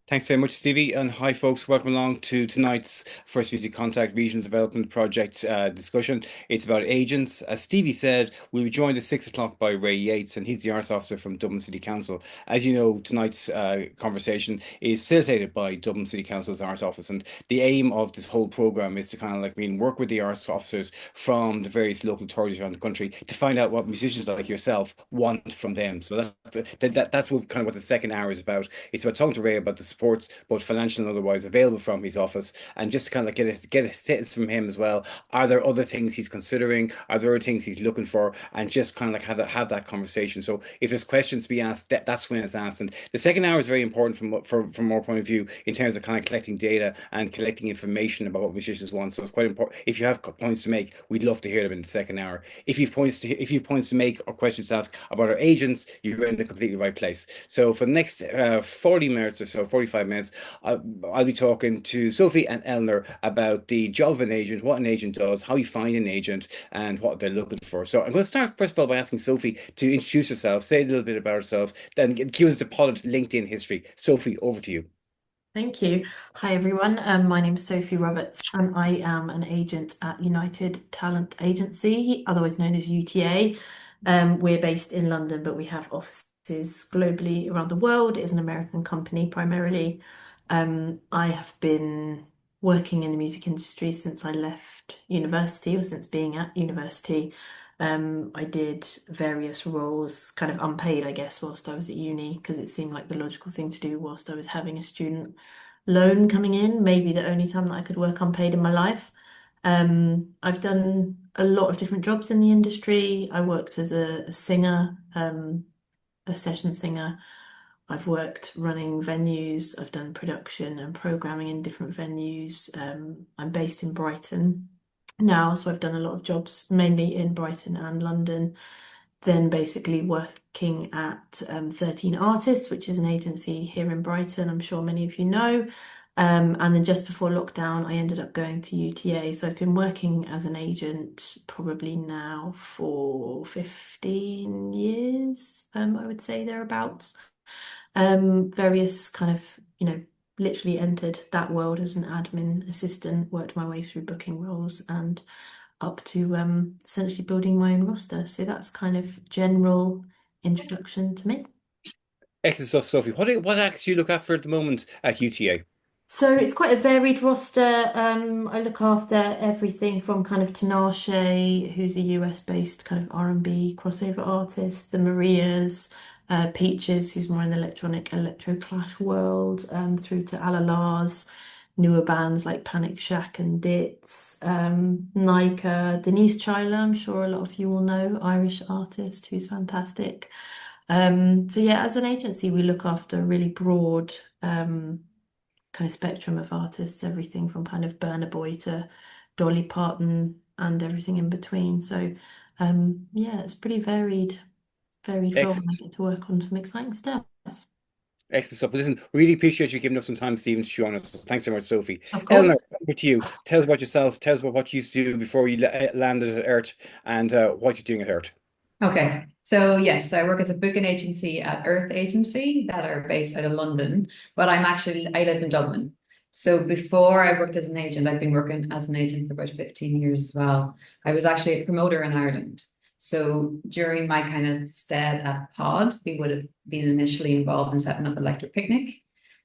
Thanks very much, Stevie. And hi, folks. Welcome along to tonight's First Music Contact Regional Development Project discussion. It's about agents. As Stevie said, we'll be joined at 6 o'clock by Ray Yates, and he's the Arts Officer from Dublin City Council. As you know, tonight's conversation is facilitated by Dublin City Council's Arts Office. And the aim of this whole programme is to kind of work with the arts officers from the various local authorities around the country to find out what musicians like yourself want from them. So that's what kind of what the second hour is about. It's about talking to Ray about the supports, both financial and otherwise, available from his office, and just to kind of like get a sense from him as well. Are there other things he's considering? Are there other things he's looking for? And just kind of like have that conversation. So if there's questions to be asked, that's when it's asked. And the second hour is very important from our point of view in terms of kind of collecting data and collecting information about what musicians want. So it's quite important. If you have points to make, we'd love to hear them in the second hour. If you've points to make or questions to ask about our agents, you're in the completely right place. So for the next 40 minutes or so, 45 minutes, I'll be talking to Sophie and Eleanor about the job of an agent, what an agent does, how you find an agent, and what they're looking for. So I'm going to start first of all by asking Sophie to introduce herself, say a little bit about herself, then give us the pod LinkedIn history. Sophie, over to you. Thank you. Hi, everyone. My name is Sophie Roberts, and I am an agent at United Talent Agency, otherwise known as UTA. We're based in London, but we have offices globally around the world. It is an American company primarily. I have been working in the music industry since I left university or since being at university. I did various roles, kind of unpaid, I guess, whilst I was at uni, because it seemed like the logical thing to do whilst I was having a student loan coming in, maybe the only time that I could work unpaid in my life. I've done a lot of different jobs in the industry. I worked as a singer, a session singer. I've worked running venues. I've done production and programming in different venues. I'm based in Brighton now, so I've done a lot of jobs mainly in Brighton and London. Then basically working at 13 Artists, which is an agency here in Brighton. I'm sure many of you know. And then just before lockdown, I ended up going to UTA. So I've been working as an agent probably now for 15 years, I would say thereabouts. Various kind of, literally entered that world as an admin assistant, worked my way through booking roles and up to essentially building my own roster. So that's kind of general introduction to me. Excellent stuff, Sophie. What acts do you look after at the moment at UTA? So it's quite a varied roster. I look after everything from kind of Tinashe, who's a US-based kind of R&B crossover artist, the Marias, Peaches, who's more in the electronic electro clash world, through to Alalars, newer bands like Panic Shack and Ditz, Nika, Denise Chyla, I'm sure a lot of you will know, Irish artist who's fantastic. So yeah, as an agency, we look after a really broad kind of spectrum of artists, everything from kind of Burna Boy to Dolly Parton and everything in between. So yeah, it's pretty varied role and I Excellent. get to work on some exciting stuff. Excellent stuff. Listen, really appreciate you giving up some time, Stephen, to join us. Thanks so much, Sophie. Of Eleanor, course. over to you. Tell us about yourself. Tell us about what you used to do before you landed at Earth and what you're doing at Earth. Okay, so yes, I work as a booking agency at Earth Agency that are based out of London, but I live in Dublin. So before I worked as an agent, I've been working as an agent for about 15 years as well. I was actually a promoter in Ireland. So during my kind of stead at Pod, we would have been initially involved in setting up Electric Picnic.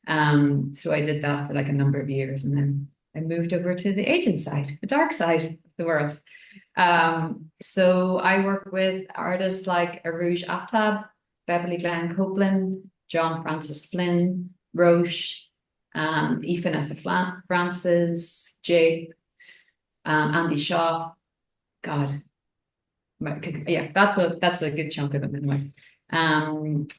So I did that for like a number of years, and then I moved over to the agent side, the dark side of the world. So I work with artists like Arouge Aptab, Beverly Glenn Copeland, John Francis Flynn, Roche, Aoife Francis, Jake, Andy Shaw. God, yeah, that's a good chunk of them anyway. And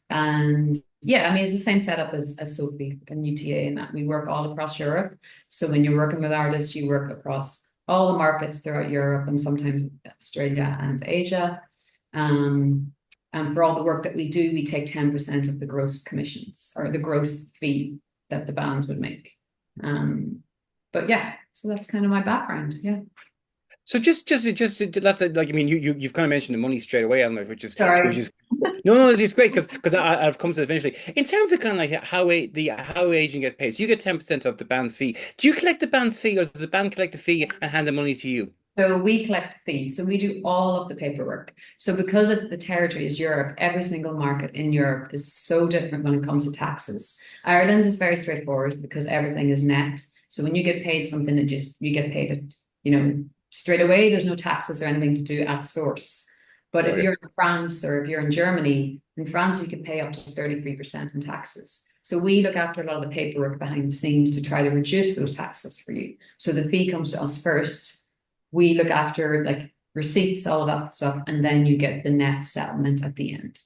yeah, I mean, it's the same setup as Sophie and UTA in that we work all across Europe. So when you're working with artists, you work across all the markets throughout Europe and sometimes Australia and Asia. And for all the work that we do, we take 10% of the gross commissions or the gross fee that the bands would make. But yeah, so that's kind of my background. Yeah. So just that's like I mean you've kind of mentioned the money straight away, Eleanor, which is Sorry. No, no, it's great because I've come to it eventually. In terms of kind of like how agent gets paid, so you get 10% of the band's fee. Do you collect the band's fee, or does the band collect the fee and hand the money to you? So we collect the fees. So we do all of the paperwork. So because the territory is Europe, every single market in Europe is so different when it comes to taxes. Ireland is very straightforward because everything is net. So when you get paid something, you get paid it, straight away. There's no taxes or anything to do at source. But if Okay. you're in France or if you're in Germany, in France you can pay up to 33% in taxes. So we look after a lot of the paperwork behind the scenes to try to reduce those taxes for you. So the fee comes to us first. We look after like receipts, all of that stuff, and then you get the net settlement at the end,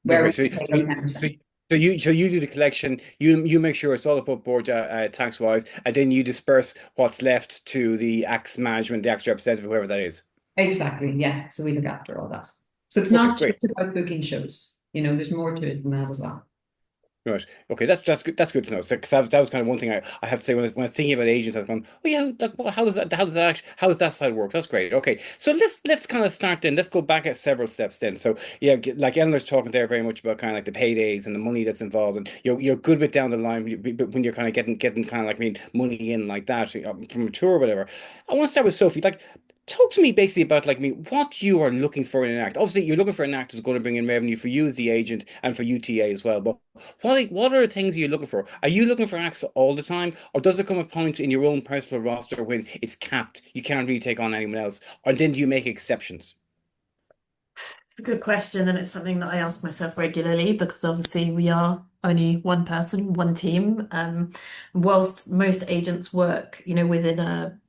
where Okay. we So take so out so 10%. you do the collection. You make sure it's all above board tax wise, and then you disperse what's left to the acts management, the acts representative, whoever that is. Exactly. Yeah. So we look after all that. So it's Okay, not great. just about booking shows. There's more to it than that as well. Right. Okay, that's good. That's good to know. So, 'cause that was kind of one thing I have to say when I was thinking about agents, I was going, oh yeah, like, well, how does that side work? That's great. Okay, so let's kind of start then. Let's go back at several steps then. So yeah, like Eleanor's talking there very much about kind of like the paydays and the money that's involved, and you're good with down the line when you're kind of getting kind of like money in like that from a tour or whatever. I want to start with Sophie. Like, talk to me basically about like what you are looking for in an act. Obviously, you're looking for an act that's going to bring in revenue for you as the agent and for UTA as well. But what are the things you're looking for? Are you looking for acts all the time, or does there come a point in your own personal roster when it's capped, you can't really take on anyone else, or then do you make exceptions? It's a good question, and it's something that I ask myself regularly because obviously we are only one person, one team. Whilst most agents work, within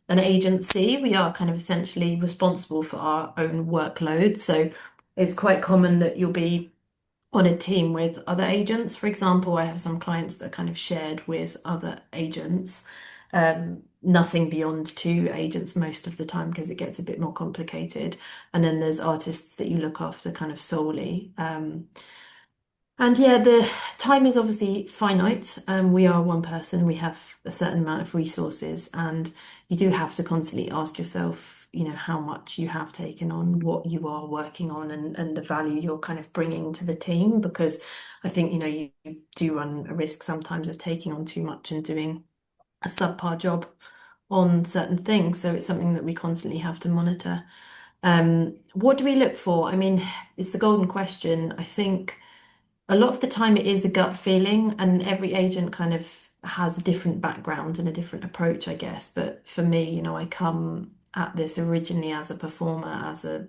an agency, we are kind of essentially responsible for our own workload. So it's quite common that you'll be on a team with other agents. For example, I have some clients that are kind of shared with other agents. Nothing beyond two agents most of the time because it gets a bit more complicated. And then there's artists that you look after kind of solely. And yeah, the time is obviously finite. We are one person, we have a certain amount of resources, and you do have to constantly ask yourself, how much you have taken on, what you are working on, and the value you're kind of bringing to the team. Because I think, you do run a risk sometimes of taking on too much and doing a subpar job on certain things. So it's something that we constantly have to monitor. What do we look for? I mean, it's the golden question. I think a lot of the time it is a gut feeling, and every agent kind of has a different background and a different approach, I guess. But for me, I come at this originally as a performer, as a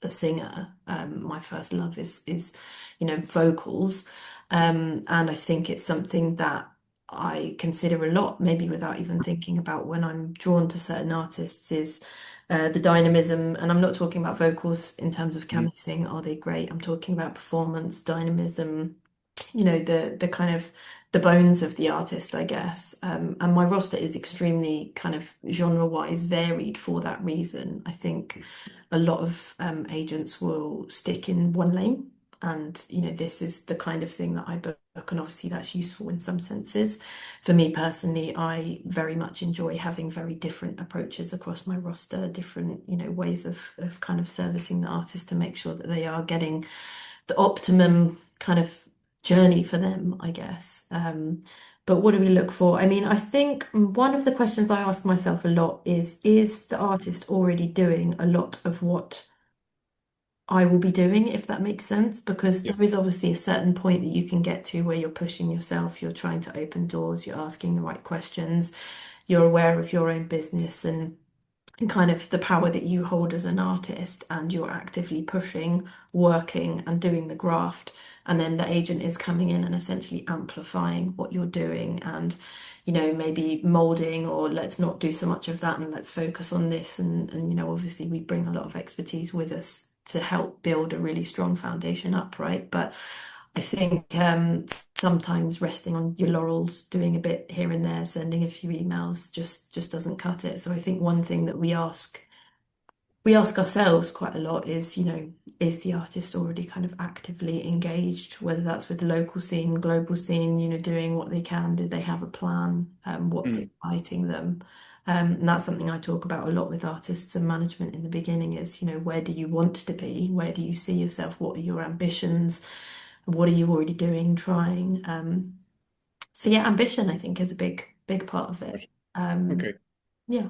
singer. My first love is vocals. And I think it's something that I consider a lot, maybe without even thinking about when I'm drawn to certain artists, is the dynamism. And I'm not talking about vocals in terms of can Mhm. they sing, are they great? I'm talking about performance, dynamism, the kind of the bones of the artist, I guess. And my roster is extremely kind of genre-wise varied for that reason. I think a lot of agents will stick in one lane. And, this is the kind of thing that I book, and obviously that's useful in some senses. For me personally, I very much enjoy having very different approaches across my roster, different, ways of kind of servicing the artist to make sure that they are getting the optimum kind of journey for them, I guess. But what do we look for? I mean, I think one of the questions I ask myself a lot is the artist already doing a lot of what I will be doing, if that makes sense? Because there Yes. is obviously a certain point that you can get to where you're pushing yourself, you're trying to open doors, you're asking the right questions, you're aware of your own business and kind of the power that you hold as an artist, and you're actively pushing, working, and doing the graft. And then the agent is coming in and essentially amplifying what you're doing and, maybe molding, or let's not do so much of that and let's focus on this. And obviously we bring a lot of expertise with us to help build a really strong foundation up, right? But I think sometimes resting on your laurels, doing a bit here and there, sending a few emails just doesn't cut it. So I think one thing that we ask ourselves quite a lot is, is the artist already kind of actively engaged, whether that's with the local scene, global scene, doing what they can, do they have a plan, what's Mm. exciting them? And that's something I talk about a lot with artists and management in the beginning is, where do you want to be? Where do you see yourself? What are your ambitions? What are you already doing, trying? So yeah, ambition, I think, is a big part of it. Right. Um, Okay. yeah.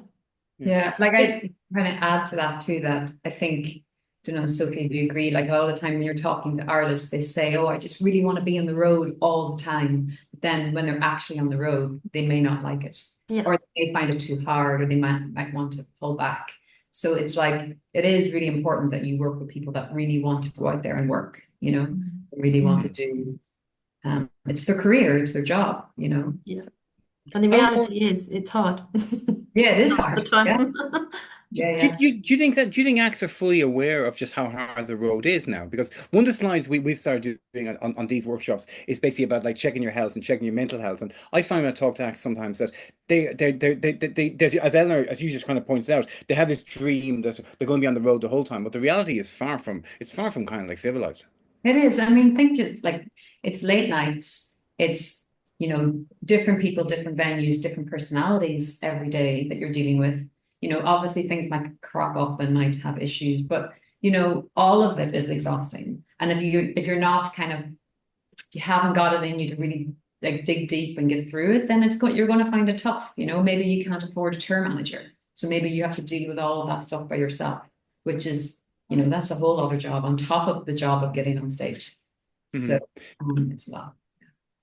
Yeah. Yeah, like Hey, I kind of add to that too, that I think, don't know, Sophie, if you agree, like all the time when you're talking to artists, they say, oh, I just really want to be on the road all the time. But then when they're actually on the road, they may not like it, Yeah. or they may find it too hard, or they might want to pull back. So it's like it is really important that you work with people that really want to go out there and work, really want to mhm. do it's their career, it's their job, Yeah. So, And the I wonder, reality is it's hard. yeah, it is Half the hard. Yeah, time. yeah, yeah. do you think acts are fully aware of just how hard the road is now? Because one of the slides we've started doing on these workshops is basically about like checking your health and checking your mental health. And I find when I talk to acts sometimes that as Eleanor, as you just kind of points out, they have this dream that they're going to be on the road the whole time. But the reality is far from kind of like civilized. It is. I mean, think just like it's late nights, it's, different people, different venues, different personalities every day that you're dealing with. Obviously things might crop up and might have issues, but all of it is exhausting. And if you're not kind of you haven't got it in you to really like dig deep and get through it, then you're going to find it tough. Maybe you can't afford a tour manager. So maybe you have to deal with all of that stuff by yourself, which is, that's a whole other job on top of the job of getting on stage. So Mhm. it's a lot.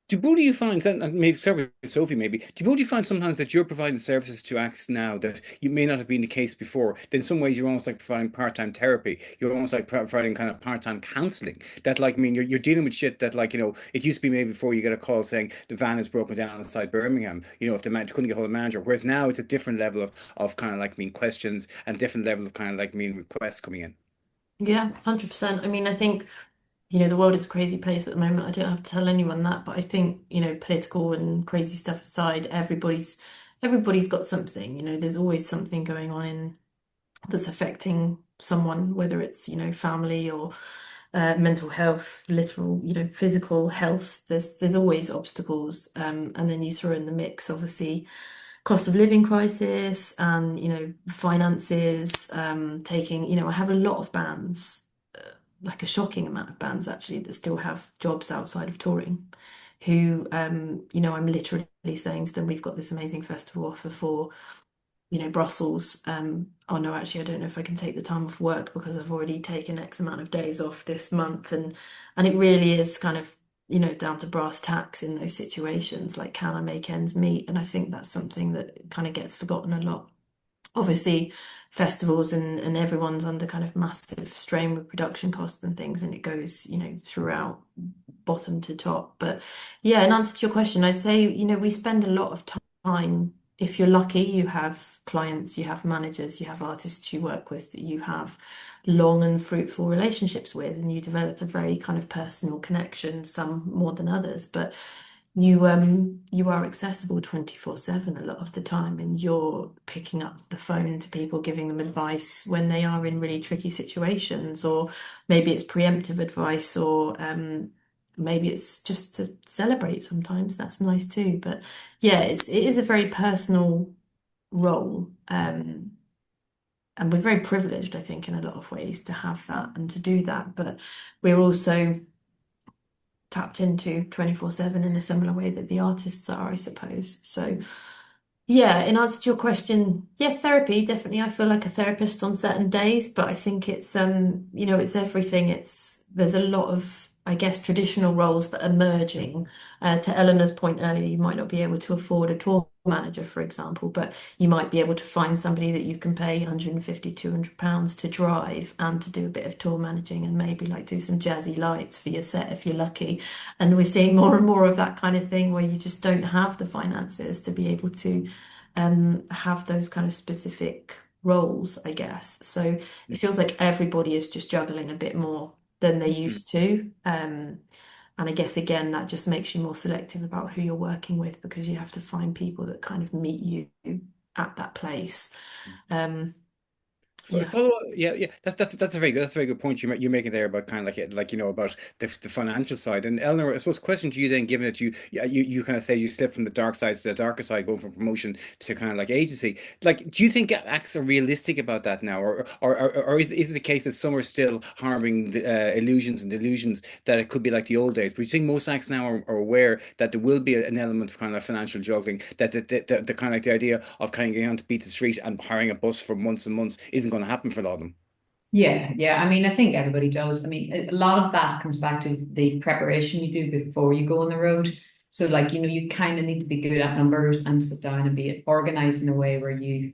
Do you find, and maybe start with Sophie, maybe, do you find sometimes that you're providing services to acts now that you may not have been the case before? That in some ways you're almost like providing part-time therapy. You're almost like providing kind of part-time counseling. That like, I mean, you're dealing with shit that like, it used to be maybe before you get a call saying the van is broken down inside Birmingham, if the man couldn't get hold of the manager. Whereas now it's a different level of kind of like, questions and different level of kind of like, requests coming in. Yeah, 100%. I mean, I think, the world is a crazy place at the moment. I don't have to tell anyone that, but I think, political and crazy stuff aside, everybody's got something, there's always something going on in that's affecting someone, whether it's, family or mental health, literal, physical health. There's always obstacles. And then you throw in the mix, obviously, cost of living crisis and, finances, taking, I have a lot of bands, like a shocking amount of bands actually, that still have jobs outside of touring. Who, I'm literally saying to them, we've got this amazing festival offer for Brussels. Oh no, actually, I don't know if I can take the time off work because I've already taken X amount of days off this month, and it really is kind of down to brass tacks in those situations. Like, can I make ends meet? And I think that's something that kind of gets forgotten a lot. Obviously, festivals and everyone's under kind of massive strain with production costs and things, and it goes throughout bottom to top. But yeah, in answer to your question, I'd say, we spend a lot of time. If you're lucky, you have clients, you have managers, you have artists you work with that you have long and fruitful relationships with, and you develop a very kind of personal connection, some more than others. But you are accessible 24/7 a lot of the time, and you're picking up the phone to people, giving them advice when they are in really tricky situations, or maybe it's preemptive advice, or maybe it's just to celebrate sometimes. That's nice too. But yeah, it is a very personal role. And we're very privileged, I think, in a lot of ways to have that and to do that. But we're also tapped into 24/7 in a similar way that the artists are, I suppose. So, yeah, in answer to your question, yeah, therapy, definitely. I feel like a therapist on certain days, but I think it's it's everything. There's a lot of, I guess, traditional roles that are merging. To Eleanor's point earlier, you might not be able to afford a tour manager, for example, but you might be able to find somebody that you can pay 150, £200 to drive and to do a bit of tour managing and maybe like do some jazzy lights for your set if you're lucky. And we're seeing more and more of that kind of thing where you just don't have the finances to be able to have those kind of specific roles, I guess. So it feels like everybody is just juggling a bit more than they Mhm. used to. And I guess again, that just makes you more selective about who you're working with because you have to find people that kind of meet you at that place. Um, Yeah. Follow, yeah, yeah. That's a very good point you're making there about kind of like about the financial side. And Eleanor, I suppose question to you then, given that you kind of say you slip from the dark side to the darker side, going from promotion to kind of like agency. Like, do you think acts are realistic about that now, or is it a case that some are still harboring illusions and delusions that it could be like the old days? But you think most acts now are aware that there will be an element of kind of financial juggling, that the kind of like the idea of kind of going on to beat the street and hiring a bus for months and months isn't going to happen for a lot of them. Yeah, yeah. I mean, I think everybody does. I mean, a lot of that comes back to the preparation you do before you go on the road. So, like, you kind of need to be good at numbers and sit down and be organized in a way where you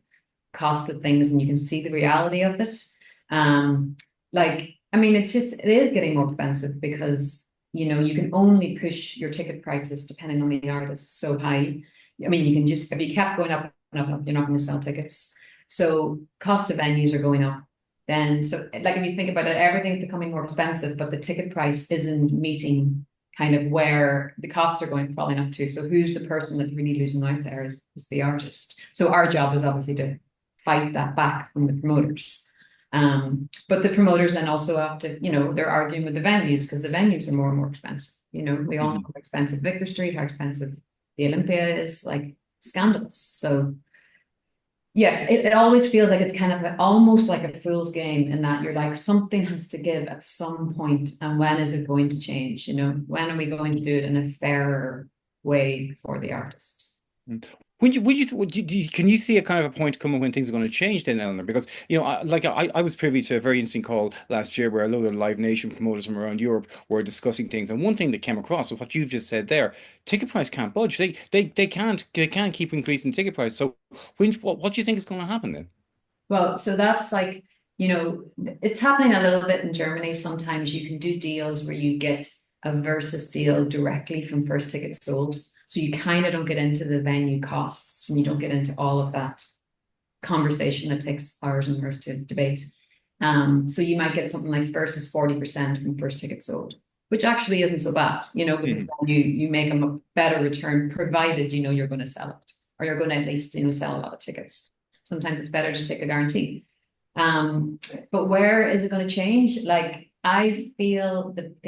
costed things and you can see the reality of it. Um, like, I mean, it is getting more expensive because, you can only push your ticket prices depending on the artist so high. I mean, you can just, if you kept going up and up and up, you're not going to sell tickets. So cost of venues are going up. Then, so like if you think about it, everything's becoming more expensive, but the ticket price isn't meeting kind of where the costs are going falling up to. So who's the person that's really losing out there is the artist. So our job is obviously to fight that back from the promoters. But the promoters then also have to, they're arguing with the venues because the venues are more and more expensive. We all know Mhm. how expensive Vicar Street, how expensive the Olympia is, like scandalous. So yes, it always feels like it's kind of almost like a fool's game in that you're like, something has to give at some point, and when is it going to change? When are we going to do it in a fairer way for the artist? Mm. Can you see a kind of a point coming when things are going to change then, Eleanor? Because, I was privy to a very interesting call last year where a load of Live Nation promoters from around Europe were discussing things. And one thing that came across was what you've just said there. Ticket price can't budge. They can't keep increasing ticket price. So what do you think is going to happen then? Well, so that's like, it's happening a little bit in Germany. Sometimes you can do deals where you get a versus deal directly from first ticket sold. So you kind of don't get into the venue costs and you don't get into all of that conversation that takes hours and hours to debate. So you might get something like versus 40% from first ticket sold, which actually isn't so bad, because Mhm. then you make them a better return, provided you're going to sell it or you're going to at least sell a lot of tickets. Sometimes it's better to take a guarantee. But where is it going to change? Like I feel that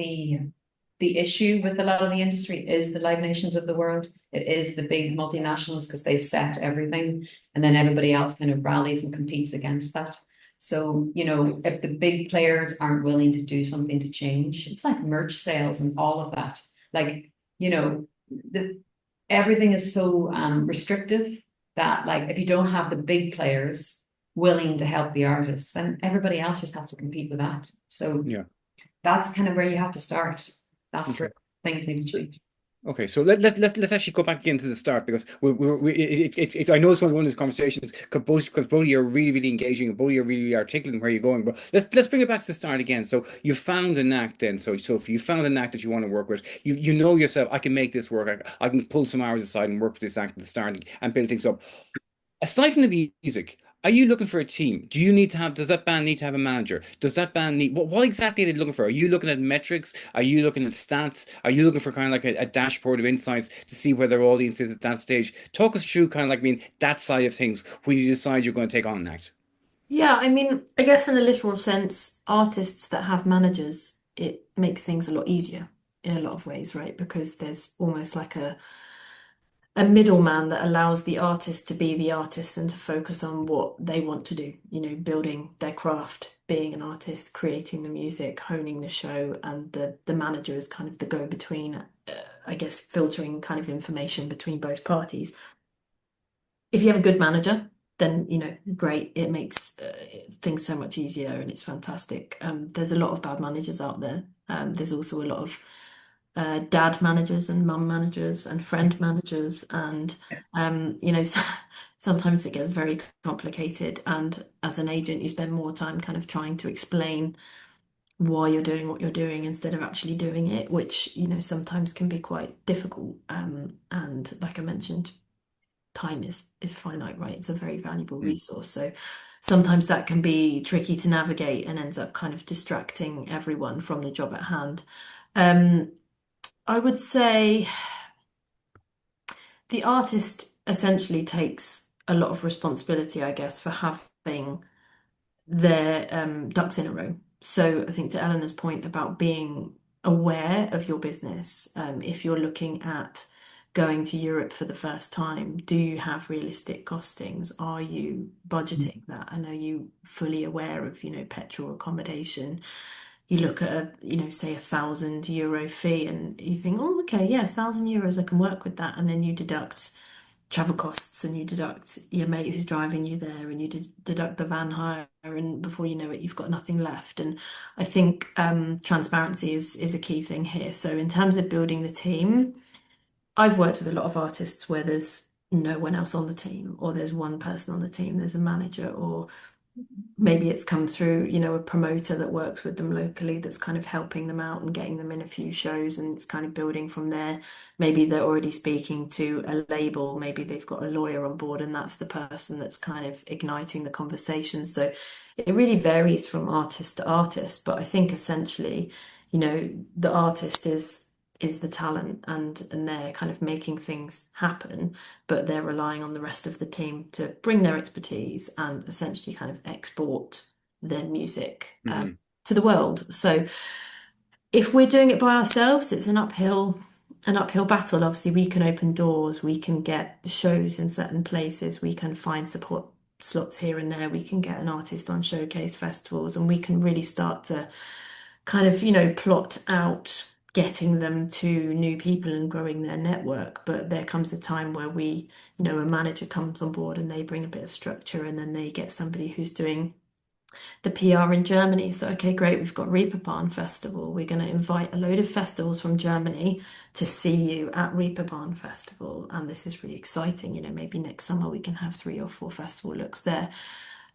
the issue with a lot of the industry is the Live Nations of the world. It is the big multinationals because they set everything, and then everybody else kind of rallies and competes against that. So, if the big players aren't willing to do something to change, it's like merch sales and all of that. Like, the everything is so restrictive that like if you don't have the big players willing to help the artists, then everybody else just has to compete with that. So Yeah. that's kind of where you have to start. That's where Okay. things need to So, change. Okay, so let's actually go back again to the start because I know it's one of these conversations because both of you are really really engaging and both of you are really, really articulate in where you're going. But let's bring it back to the start again. So you found an act then. So if you found an act that you want to work with, you know yourself. I can make this work. I can pull some hours aside and work with this act at the start and build things up. Aside from the music, are you looking for a team? Does that band need to have a manager? Does that band need, what exactly are they looking for? Are you looking at metrics? Are you looking at stats? Are you looking for kind of like a dashboard of insights to see where their audience is at that stage? Talk us through kind of like, that side of things when you decide you're going to take on an act. Yeah, I mean, I guess in a literal sense, artists that have managers, it makes things a lot easier in a lot of ways, right? Because there's almost like a middleman that allows the artist to be the artist and to focus on what they want to do, building their craft, being an artist, creating the music, honing the show, and the manager is kind of the go-between, I guess, filtering kind of information between both parties. If you have a good manager, then great. It makes things so much easier, and it's fantastic. There's a lot of bad managers out there. There's also a lot of dad managers and mum managers and friend managers, and sometimes it gets very complicated. And as an agent, you spend more time kind of trying to explain why you're doing what you're doing instead of actually doing it, which sometimes can be quite difficult. And like I mentioned, time is finite, right? It's a very valuable Mm. resource. So sometimes that can be tricky to navigate and ends up kind of distracting everyone from the job at hand. Um, I would say the artist essentially takes a lot of responsibility, I guess, for having their ducks in a row. So I think to Eleanor's point about being aware of your business, if you're looking at going to Europe for the first time, do you have realistic costings? Are you budgeting that? And are you fully aware of, petrol, accommodation? You look at say €1,000 fee and you think, oh, okay, yeah, €1,000, I can work with that. And then you deduct travel costs and you deduct your mate who's driving you there and you deduct the van hire and before you know it you've got nothing left. And I think transparency is a key thing here. So in terms of building the team, I've worked with a lot of artists where there's no one else on the team, or there's one person on the team, there's a manager, or maybe it's come through, a promoter that works with them locally that's kind of helping them out and getting them in a few shows, and it's kind of building from there. Maybe they're already speaking to a label, maybe they've got a lawyer on board, and that's the person that's kind of igniting the conversation. So it really varies from artist to artist, but I think essentially, the artist is the talent and they're kind of making things happen, but they're relying on the rest of the team to bring their expertise and essentially kind of export their music Hmm. to the world. So if we're doing it by ourselves, it's an uphill battle. Obviously, we can open doors, we can get shows in certain places, we can find support slots here and there, we can get an artist on showcase festivals, and we can really start to kind of, plot out getting them to new people and growing their network. But there comes a time where a manager comes on board and they bring a bit of structure, and then they get somebody who's doing the PR in Germany. So, okay, great, we've got Reeperbahn Festival. We're going to invite a load of festivals from Germany to see you at Reeperbahn Festival. And this is really exciting. Maybe next summer we can have 3 or 4 festival looks there.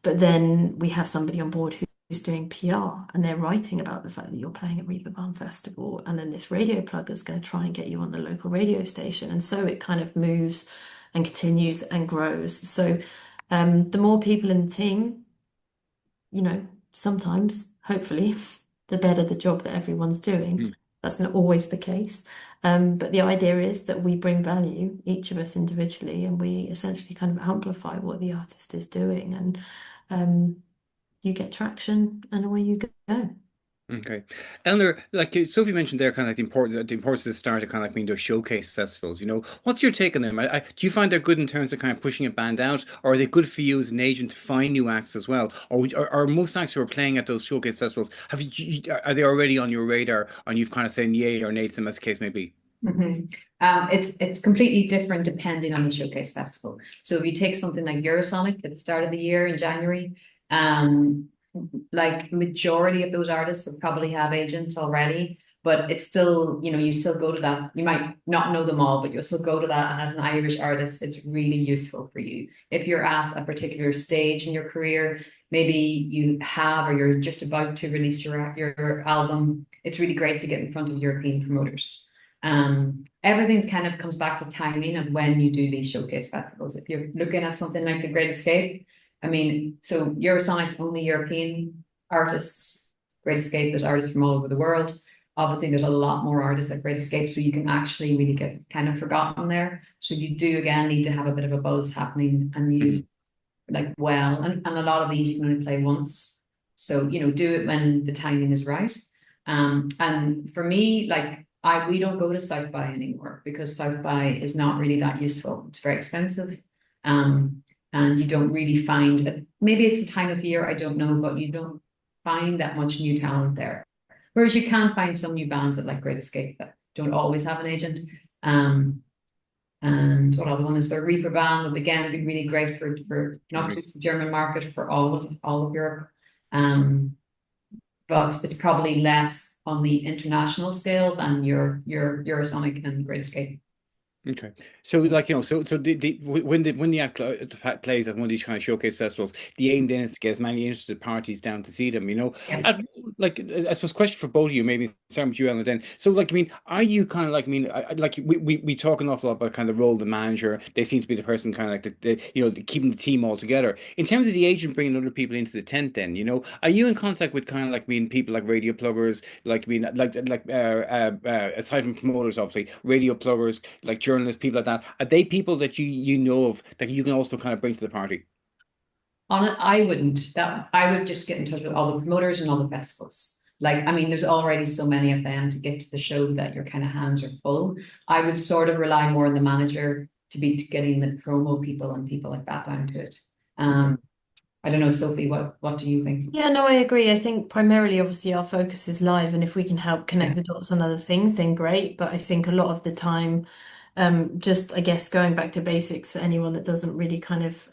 But then we have somebody on board who's doing PR and they're writing about the fact that you're playing at Reeperbahn Festival. And then this radio plugger is going to try and get you on the local radio station. And so it kind of moves and continues and grows. So the more people in the team, sometimes, hopefully, the better the job that everyone's doing. That's not always the case. But the idea is that we bring value, each of us individually, and we essentially kind of amplify what the artist is doing. And you get traction, and away you go. Okay. Eleanor, like Sophie mentioned there, kind of like the importance of the start of kind of like being those showcase festivals. What's your take on them? Do you find they're good in terms of kind of pushing a band out, or are they good for you as an agent to find new acts as well? Or are most acts who are playing at those showcase festivals, are they already on your radar and you've kind of saying yay or nay to them as the case may be? It's completely different depending on the showcase festival. So if you take something like Eurosonic at the start of the year in January, like majority of those artists would probably have agents already, but it's still, you still go to that. You might not know them all, but you'll still go to that. And as an Irish artist, it's really useful for you. If you're at a particular stage in your career, maybe you have or you're just about to release your album, it's really great to get in front of European promoters. Everything's kind of comes back to timing of when you do these showcase festivals. If you're looking at something like The Great Escape, I mean, so Eurosonic's only European artists. Great Escape is artists from all over the world. Obviously, there's a lot more artists at Great Escape, so you can actually really get kind of forgotten there. So you do again need to have a bit of a buzz happening and use like well, and a lot of these you can only play once. So do it when the timing is right. And for me, like we don't go to South by anymore because South by is not really that useful. It's very expensive. And you don't really find it. Maybe it's the time of year, I don't know, but you don't find that much new talent there. Whereas you can find some new bands that like Great Escape that don't always have an agent. And what other one is there? Reaper Band would again be really great for not just the German market, for all of Europe. But it's probably less on the international scale than your Eurosonic and Great Escape. Okay, so like so when the act plays at one of these kind of showcase festivals, the aim then is to get as many interested parties down to see them. Yeah. Like I suppose question for both of you, maybe start with you, Ellen. Then, so like I mean, are you kind of like like we talk an awful lot about kind of the role of the manager. They seem to be the person kind of like keeping the team all together. In terms of the agent bringing other people into the tent, then are you in contact with kind of like people like radio pluggers, like aside from promoters, obviously radio pluggers like journalists, people like that, are they people that you know of that you can also kind of bring to the party? On it, I wouldn't. That I would just get in touch with all the promoters and all the festivals. Like, I mean, there's already so many of them to get to the show that your kind of hands are full. I would sort of rely more on the manager to be getting the promo people and people like that down to it. Okay. I don't know, Sophie, what do you think? Yeah, no, I agree. I think primarily, obviously, our focus is live, and if we can help connect Yeah. the dots on other things, then great. But I think a lot of the time, just I guess going back to basics for anyone that doesn't really kind of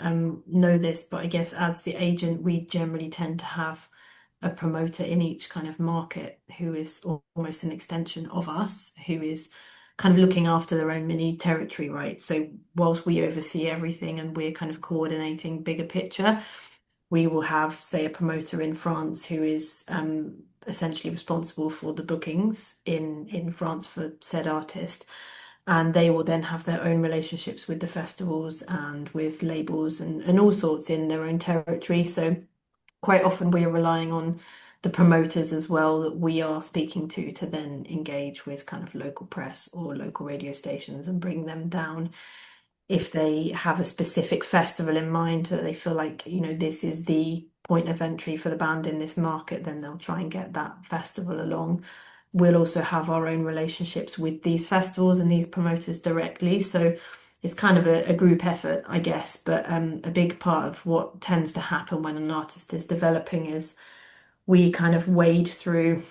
know this, but I guess as the agent, we generally tend to have a promoter in each kind of market who is almost an extension of us, who is kind of looking after their own mini territory, right? So whilst we oversee everything and we're kind of coordinating bigger picture, we will have, say, a promoter in France who is essentially responsible for the bookings in France for said artist. And they will then have their own relationships with the festivals and with labels and all sorts in their own territory. So quite often we're relying on the promoters as well that we are speaking to then engage with kind of local press or local radio stations and bring them down if they have a specific festival in mind that they feel like, this is the point of entry for the band in this market, then they'll try and get that festival along. We'll also have our own relationships with these festivals and these promoters directly. So it's kind of a group effort, I guess. But a big part of what tends to happen when an artist is developing is we kind of wade through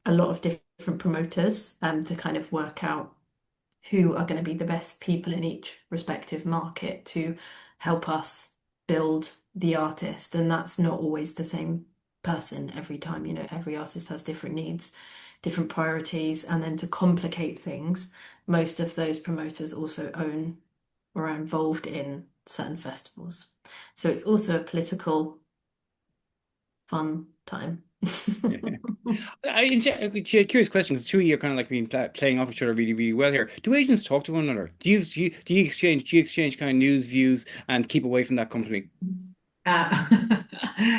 a lot of different promoters to kind of work out who are going to be the best people in each respective market to help us build the artist. And that's not always the same person every time. Every artist has different needs, different priorities. And then to complicate things, most of those promoters also own or are involved in certain festivals. So it's also a political fun time. Curious question, because two of you are kind of like playing off each other really, really well here. Do agents talk to one another? Do you exchange kind of news, views, and keep away from that company? Uh,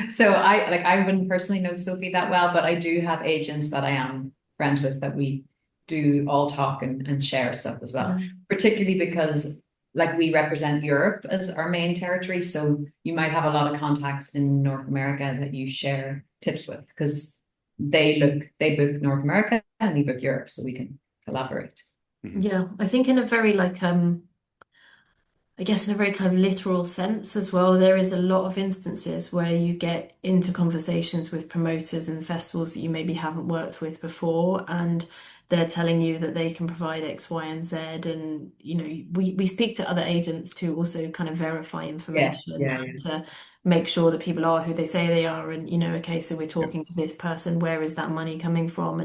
so I wouldn't personally know Sophie that well, but I do have agents that I am friends with that we do all talk and share stuff as well. Particularly because like we represent Europe as our main territory. So you might have a lot of contacts in North America that you share tips with because they book North America and we book Europe, so we can collaborate. Yeah, I think in a very I guess in a very kind of literal sense as well, there is a lot of instances where you get into conversations with promoters and festivals that you maybe haven't worked with before, and they're telling you that they can provide X, Y, and Z. And, we speak to other agents to also kind of verify Yeah, information yeah, and to make sure that people are who they say they are. And, okay, so we're Yeah. talking to this person, where is that money coming from?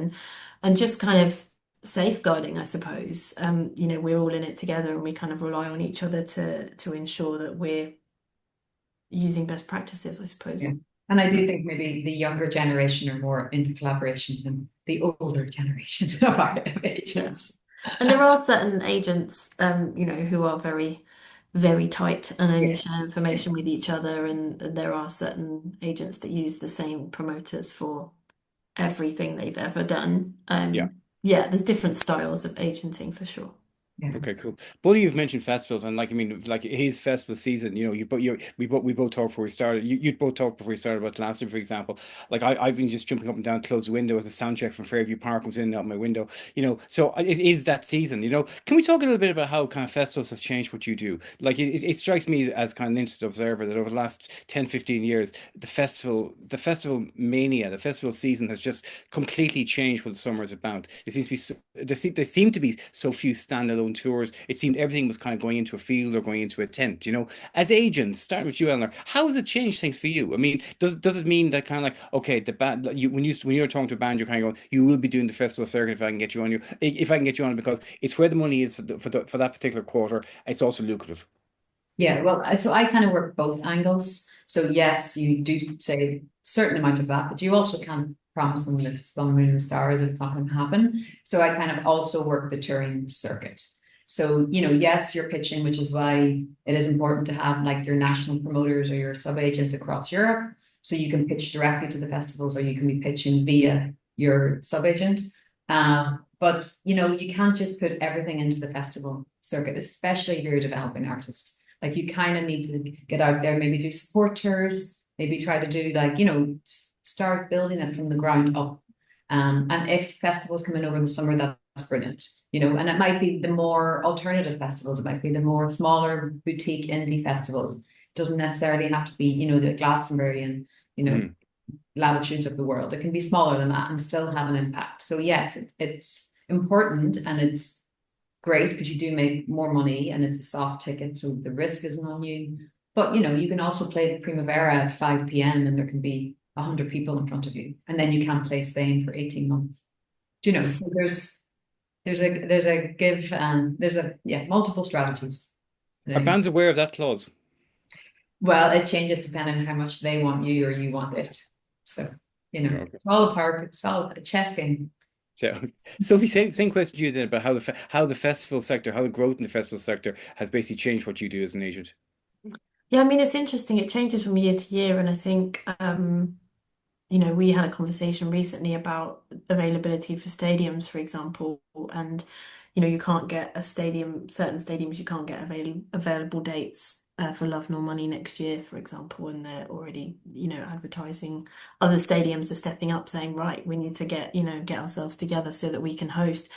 And just kind of safeguarding, I suppose. We're all in it together and we kind of rely on each other to ensure that we're using best practices, I yeah. suppose. And I do think maybe the younger generation are more into collaboration than the older generation of our Yeah. agents. And there are certain agents, who are very, very tight and only Yeah, share yeah, information with each other. And there are certain agents that use the same promoters for everything they've ever done. Yeah. Yeah, there's different styles of agenting for sure. yeah, Okay, cool. Both of you've mentioned festivals, and like I mean, like his festival season. We both talked before we started. You both talked before we started about Glastonbury, for example. Like I've been just jumping up and down, to close the window as a sound check from Fairview Park comes in and out my window. So it is that season. Can we talk a little bit about how kind of festivals have changed what you do? Like it strikes me as kind of an interesting observer that over the last 10, 15 years, the festival mania, the festival season has just completely changed what the summer is about. It seems to be there seem to be so few standalone tours. It seemed everything was kind of going into a field or going into a tent. As agents, starting with you, Eleanor, how has it changed things for you? I mean, does it mean that kind of like, okay, the band, when you're talking to a band, you're kind of going, you will be doing the festival circuit if I can get you on, if I can get you on, because it's where the money is for that particular quarter. It's also lucrative. yeah. Well, so I kind of work both angles. So yes, you do save a certain amount of that, but you also can't promise them live on the moon and stars if it's not going to happen. So I kind of also work the touring circuit. So, yes, you're pitching, which is why it is important to have like your national promoters or your sub-agents across Europe. So you can pitch directly to the festivals or you can be pitching via your sub-agent. But you can't just put everything into the festival circuit, especially if you're a developing artist. Like you kind of need to get out there, maybe do support tours, maybe try to do like, start building it from the ground up. And if festivals come in over the summer, that's brilliant, and it might be the more alternative festivals, it might be the more smaller boutique indie festivals. It doesn't necessarily have to be, the Glastonbury and, Mm. latitudes of the world. It can be smaller than that and still have an impact. So yes, it's important and it's great because you do make more money and it's a soft ticket, so the risk isn't on you. But you can also play the Primavera at 5 p.m. and there can be 100 people in front of you, and then you can't play Spain for 18 months. So there's a give and there's multiple strategies. Are bands aware of that clause? Well, it changes depending on how much they want you or you want it. So, Okay. it's all a part, it's all a chess game. So, Sophie, same question to you then about how the festival sector, how the growth in the festival sector has basically changed what you do as an agent. Yeah, I mean, it's interesting. It changes from year to year, and I think we had a conversation recently about availability for stadiums, for example, and you can't get certain stadiums, you can't get available dates for Love Nor Money next year, for example, and they're already, advertising. Other stadiums are stepping up, saying, right, we need to get ourselves together so that we can host,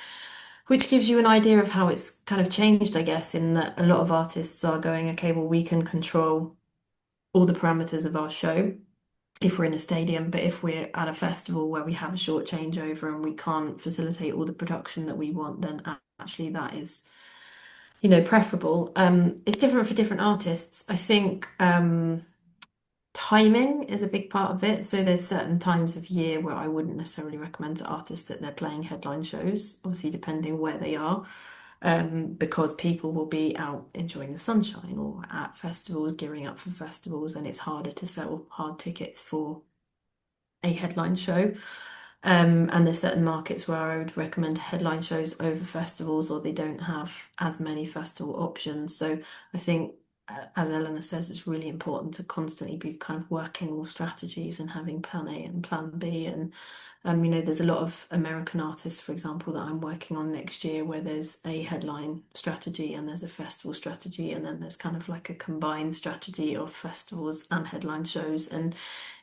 which gives you an idea of how it's kind of changed, I guess, in that a lot of artists are going, okay, well, we can control all the parameters of our show if we're in a stadium, but if we're at a festival where we have a short changeover and we can't facilitate all the production that we want, then actually that is, preferable. It's different for different artists. I think timing is a big part of it. So there's certain times of year where I wouldn't necessarily recommend to artists that they're playing headline shows, obviously depending where they are. Because people will be out enjoying the sunshine or at festivals, gearing up for festivals, and it's harder to sell hard tickets for a headline show. And there's certain markets where I would recommend headline shows over festivals, or they don't have as many festival options. So I think, as Eleanor says, it's really important to constantly be kind of working all strategies and having plan A and plan B. And there's a lot of American artists, for example, that I'm working on next year where there's a headline strategy and there's a festival strategy, and then there's kind of like a combined strategy of festivals and headline shows. And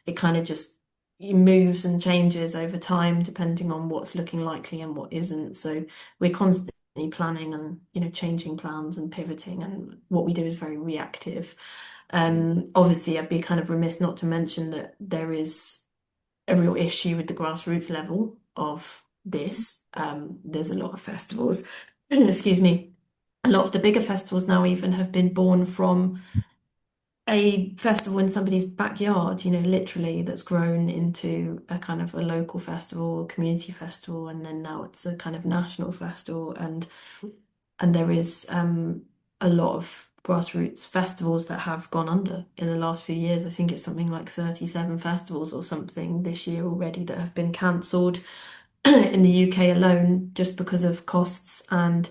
it kind of just moves and changes over time depending on what's looking likely and what isn't. So we're constantly planning and changing plans and pivoting, and what we do is very reactive. Obviously, I'd be kind of remiss not to mention that there is a real issue with the grassroots level of this. There's a lot of festivals, excuse me, a lot of the bigger festivals now even have been born from a festival in somebody's backyard, literally, that's grown into a kind of a local festival, community festival, and then now it's a kind of national festival. And there is a lot of grassroots festivals that have gone under in the last few years. I think it's something like 37 festivals or something this year already that have been cancelled in the UK alone just because of costs. And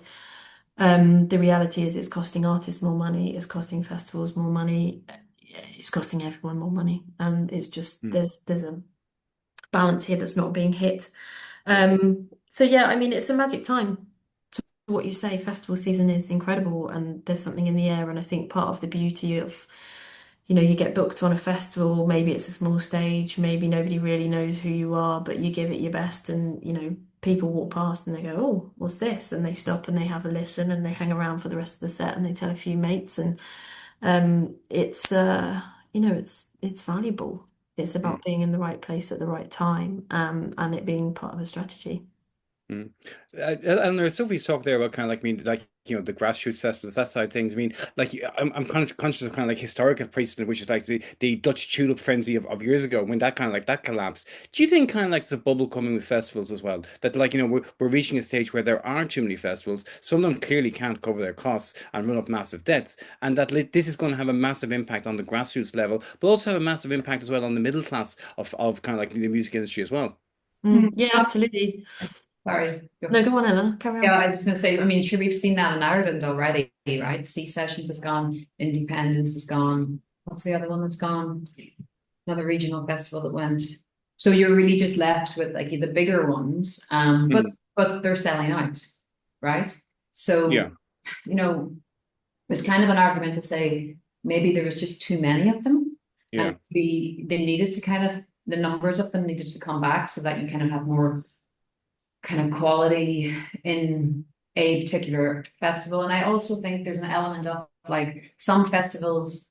the reality is it's costing artists more money, it's costing festivals more money, it's costing everyone more money. And it's just Mm. there's a balance here that's not being hit. Yeah. So yeah, I mean, it's a magic time. To what you say, festival season is incredible and there's something in the air. And I think part of the beauty of, you get booked on a festival, maybe it's a small stage, maybe nobody really knows who you are, but you give it your best, and people walk past and they go, "Oh, what's this?" And they stop and they have a listen and they hang around for the rest of the set and they tell a few mates, and it's it's valuable. It's Mm. about being in the right place at the right time, and it being part of a strategy. Mm. And Sophie's talk there about kind of like, I mean, like, the grassroots festivals, that side of things. I mean, like, I'm kind of conscious of kind of like historical precedent, which is like the Dutch tulip frenzy of years ago when that kind of like that collapsed. Do you think kind of like there's a bubble coming with festivals as well? That like, we're reaching a stage where there are too many festivals. Some of them clearly can't cover their costs and run up massive debts. And that this is going to have a massive impact on the grassroots level, but also have a massive impact as well on the middle class of kind of like the music industry as well. Yeah, absolutely. Sorry. No, go on, Ella, carry Yeah, on. I was just going to say, I mean, sure, we've seen that in Ireland already, right? C Sessions has gone, Independence has gone. What's the other one that's gone? Another regional festival that went. So you're really just left with like the bigger ones, but Mm. they're selling out, right? So Yeah. you know, There's kind of an argument to say maybe there was just too many of them, Yeah. and they needed to kind of the numbers of them needed to come back so that you kind of have more kind of quality in a particular festival. And I also think there's an element of like some festivals,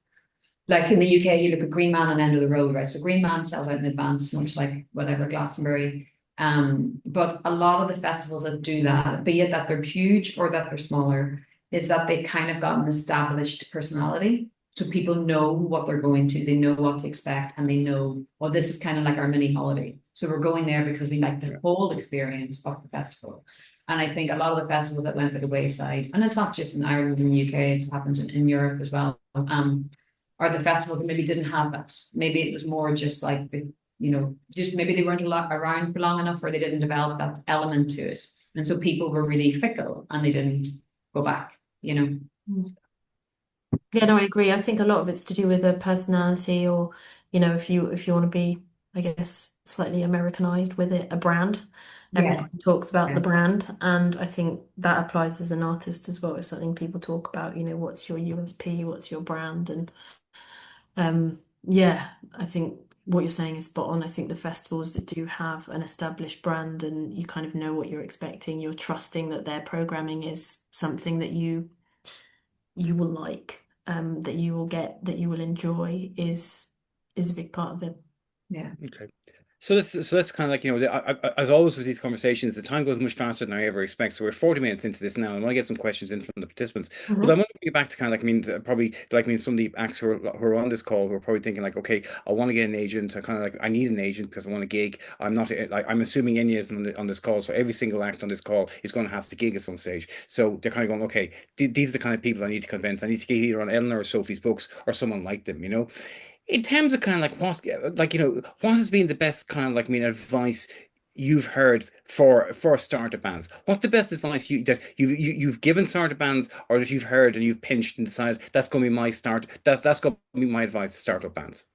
like in the UK, you look at Green Man and End of the Road, right? So Green Man sells out in advance, much like whatever Glastonbury. But a lot of the festivals that do that, be it that they're huge or that they're smaller, is that they kind of got an established personality. So people know what they're going to, they know what to expect, and they know, well, this is kind of like our mini holiday. So we're going there because we like the whole experience of the festival. And I think a lot of the festivals that went by the wayside, and it's not just in Ireland and the UK, it's happened in Europe as well. Or the festival that maybe didn't have that. Maybe it was more just like just maybe they weren't around for long enough, or they didn't develop that element to it. And so people were really fickle and they didn't go back, you know. Mm. Yeah, no, I agree. I think a lot of it's to do with a personality, or if you want to be, I guess, slightly Americanized with it, a brand. Yeah. Everybody talks about Yeah. the brand, and I think that applies as an artist as well. It's something people talk about, what's your USP, what's your brand, and yeah, I think what you're saying is spot on. I think the festivals that do have an established brand and you kind of know what you're expecting, you're trusting that their programming is something that you will like, that you will get, that you will enjoy is a big part of it. Yeah. Okay. So let's kind of like, as always with these conversations, the time goes much faster than I ever expect. So we're 40 minutes into this now, and I want to get some questions in from the participants. But I Mhm. want to get back to kind of like, I mean, probably like, I mean, some of the acts who are on this call who are probably thinking like, okay, I want to get an agent. I kind of like, I need an agent because I want a gig. I'm not like, I'm assuming Enya is on this call, so every single act on this call is going to have to gig at some stage. So they're kind of going, okay, these are the kind of people I need to convince. I need to get either on Eleanor or Sophie's books or someone like them. In terms of kind of like what has been the best kind of like, I mean, advice you've heard for startup bands? What's the best advice you've given startup bands, or that you've heard and you've pinched and decided that's going to be my start, that's going to be my advice to startup bands?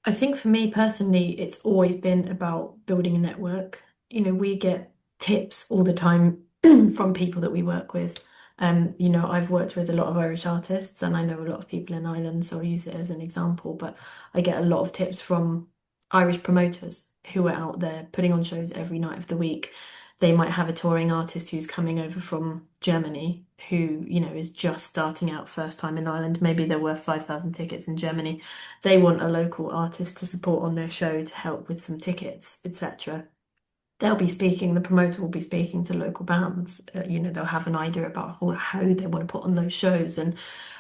I think for me personally, it's always been about building a network. We get tips all the time from people that we work with. I've worked with a lot of Irish artists and I know a lot of people in Ireland, so I use it as an example, but I get a lot of tips from Irish promoters who are out there putting on shows every night of the week. They might have a touring artist who's coming over from Germany who, is just starting out first time in Ireland. Maybe they're worth 5,000 tickets in Germany. They want a local artist to support on their show to help with some tickets, etc. They'll be speaking, the promoter will be speaking to local bands. They'll have an idea about how they want to put on those shows. And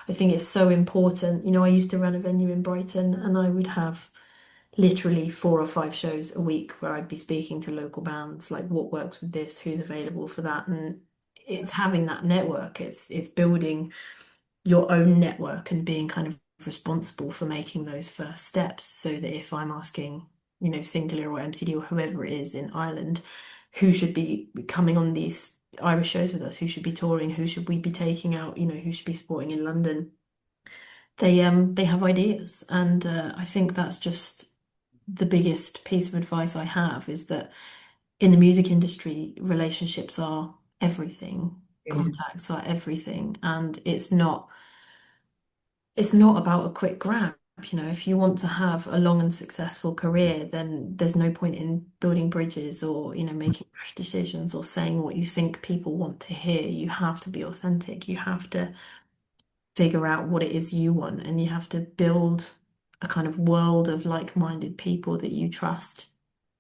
I think it's so important. I used to run a venue in Brighton and I would have literally 4 or 5 shows a week where I'd be speaking to local bands, like what works with this, who's available for that. And it's having that network, it's building your own network and being kind of responsible for making those first steps so that if I'm asking, Singular or MCD or whoever it is in Ireland, who should be coming on these Irish shows with us, who should be touring, who should we be taking out, who should be supporting in London, they have ideas. And I think that's just the biggest piece of advice I have is that in the music industry, relationships are everything. Yeah. Contacts are everything, and it's not about a quick grab. If you want to have a long and successful career, then there's no point in building bridges or, making rash decisions or saying what you think people want to hear. You have to be authentic. You have to figure out what it is you want, and you have to build a kind of world of like-minded people that you trust